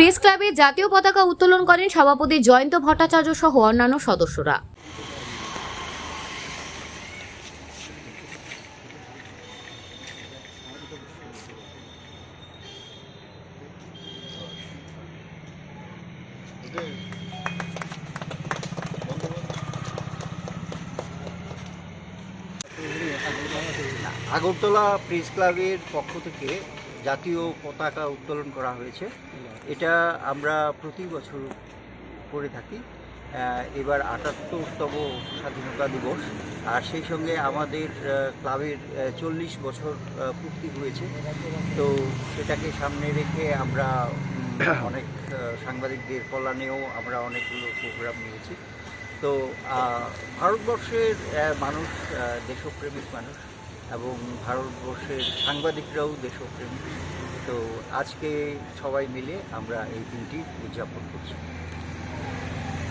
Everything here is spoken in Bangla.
প্রেস ক্লাবে জাতীয় পতাকা উত্তোলন করেন সভাপতি জয়ন্ত ভট্টাচার্য সহ অন্যান্য সদস্যরা। আগরতলা প্রেস ক্লাবের পক্ষ থেকে জাতীয় পতাকা উত্তোলন করা হয়েছে। এটা আমরা প্রতি বছর করে থাকি। এবার ৭৮তম স্বাধীনতা দিবস, আর সেই সঙ্গে আমাদের ক্লাবের ৪০ বছর পূর্তি হয়েছে। তো সেটাকে সামনে রেখে আমরা অনেক সাংবাদিকদের কল্যাণেও আমরা অনেকগুলো প্রোগ্রাম নিয়েছি। তো ভারতবর্ষের মানুষ দেশপ্রেমিক মানুষ এবং ভারতবর্ষের সাংবাদিকরাও দেশপ্রেমিক। তো আজকে সবাই মিলে আমরা এই দিনটি উদযাপন করছি।